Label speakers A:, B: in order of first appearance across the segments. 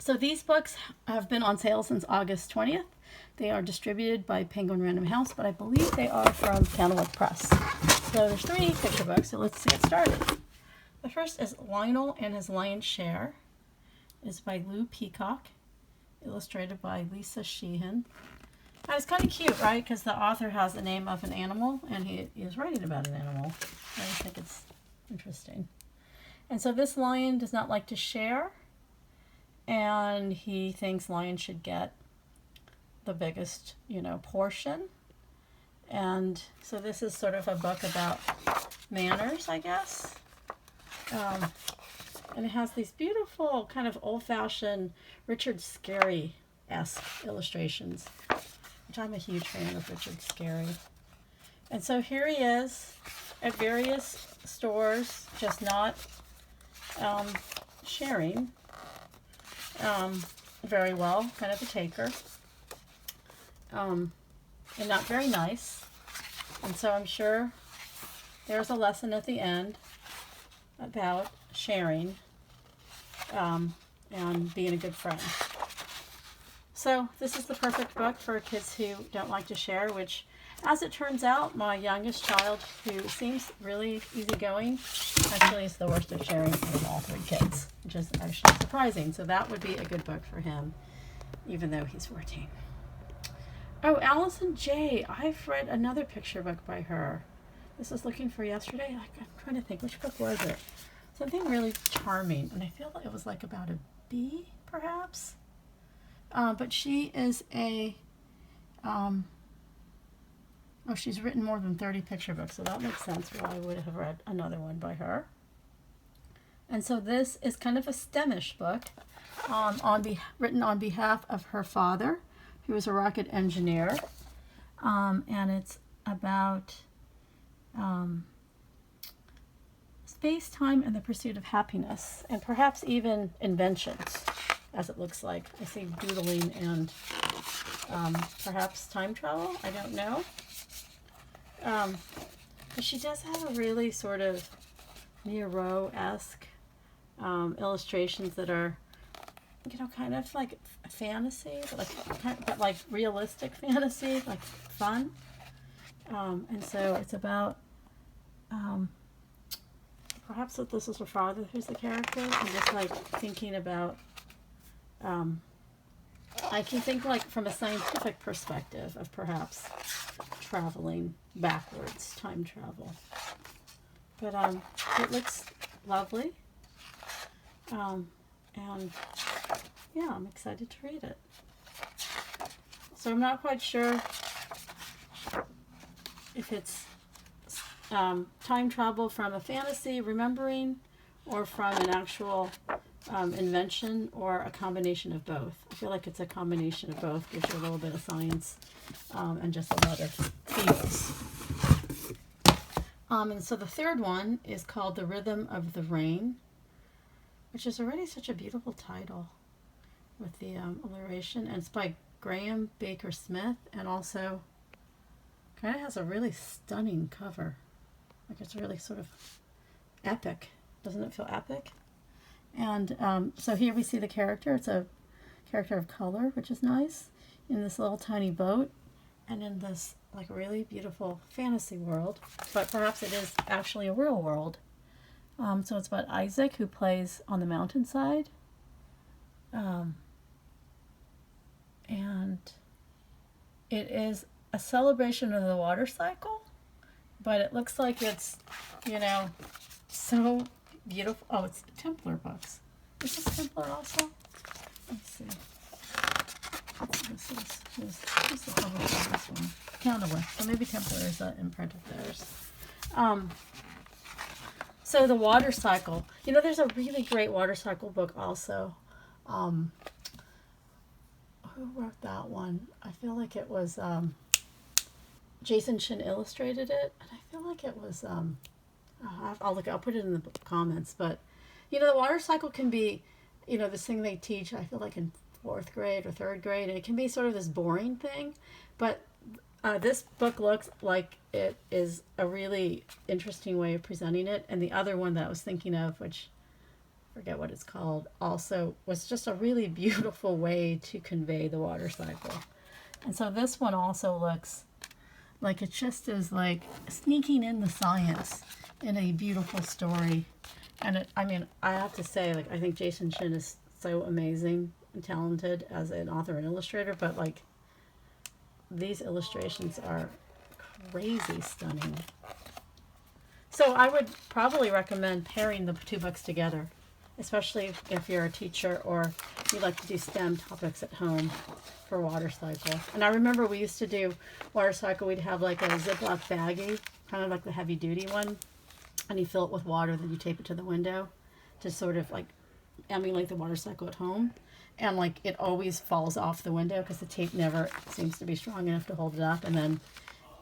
A: So these books have been on sale since August 20th. They are distributed by Penguin Random House, but I believe they are from Candlewood Press. So there's 3 picture books, so let's get started. The first is Lionel and His Lion's Share. It's by Peacock, illustrated by Lisa Sheehan. And it's kind of cute, right? Because the author has the name of an animal, and he is writing about an animal. I think it's interesting. And so this lion does not like to share, and he thinks lions should get the biggest, portion. And so this is sort of a book about manners, I guess. And it has these beautiful kind of old-fashioned Richard Scarry-esque illustrations, which I'm a huge fan of Richard Scarry. And so here he is at various stores, just not sharing very well, kind of a taker, and not very nice. And so I'm sure there's a lesson at the end about sharing and being a good friend. So this is the perfect book for kids who don't like to share, which, as it turns out, my youngest child, who seems really easygoing, actually is the worst at sharing of all 3 kids, which is actually surprising. So that would be a good book for him, even though he's 14. Oh, Alison J. I've read another picture book by her. This was looking for yesterday. I'm trying to think, which book was it? Something really charming, and I feel like it was like about a bee, perhaps. But she is she's written more than 30 picture books, so that makes sense why I would have read another one by her. And so this is kind of a STEMish book, written on behalf of her father, who was a rocket engineer, and it's about space, time, and the pursuit of happiness, and perhaps even inventions, as it looks like. I see doodling and perhaps time travel. I don't know. But she does have a really sort of Miro-esque illustrations that are, kind of like fantasy, but like realistic fantasy, like fun. And so it's about perhaps that this is her father who's the character, and just like thinking about, I can think like from a scientific perspective of perhaps traveling backwards, time travel. But it looks lovely, and yeah, I'm excited to read it. So I'm not quite sure if it's time travel from a fantasy remembering, or from an actual invention, or a combination of both. I feel like it's a combination of both, gives you a little bit of science and just a lot of feels. And so the third one is called The Rhythm of the Rain, which is already such a beautiful title with the alliteration, and it's by Grahame Baker-Smith, and also kind of has a really stunning cover. Like, it's really sort of epic. Doesn't it feel epic? And so here we see the character. It's a character of color, which is nice, in this little tiny boat, and in this like really beautiful fantasy world, but perhaps it is actually a real world. So it's about Isaac, who plays on the mountainside, and it is a celebration of the water cycle, but it looks like it's, so beautiful. Oh, it's Templar books. Is this Templar also? Let's see. This is the cover for this one. Candlewood. So maybe Templar is an imprint of theirs. So the water cycle. There's a really great water cycle book also. Who wrote that one? I feel like it was Jason Shin illustrated it, and I feel like it was I'll put it in the comments. But the water cycle can be this thing they teach, I feel like in 4th grade or 3rd grade, and it can be sort of this boring thing, but this book looks like it is a really interesting way of presenting it. And the other one that I was thinking of, which forget what it's called, also was just a really beautiful way to convey the water cycle. And so this one also looks like it just is like sneaking in the science in a beautiful story. And it, I mean, I have to say, like, I think Jason Shin is so amazing and talented as an author and illustrator, but like these illustrations are crazy stunning. So I would probably recommend pairing the two books together, especially if you're a teacher or you like to do STEM topics at home for water cycle. And I remember we used to do water cycle, we'd have like a Ziploc baggie, kind of like the heavy duty one, and you fill it with water, then you tape it to the window to sort of like emulate the water cycle at home. And like it always falls off the window because the tape never seems to be strong enough to hold it up. And then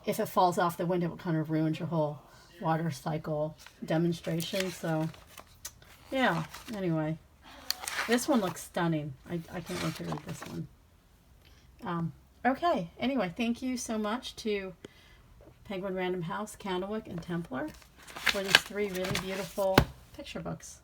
A: if it falls off the window, it kind of ruins your whole water cycle demonstration. So yeah, anyway, this one looks stunning. I can't wait to read this one. Okay, anyway, thank you so much to Penguin Random House, Candlewick, and Templar for these three really beautiful picture books.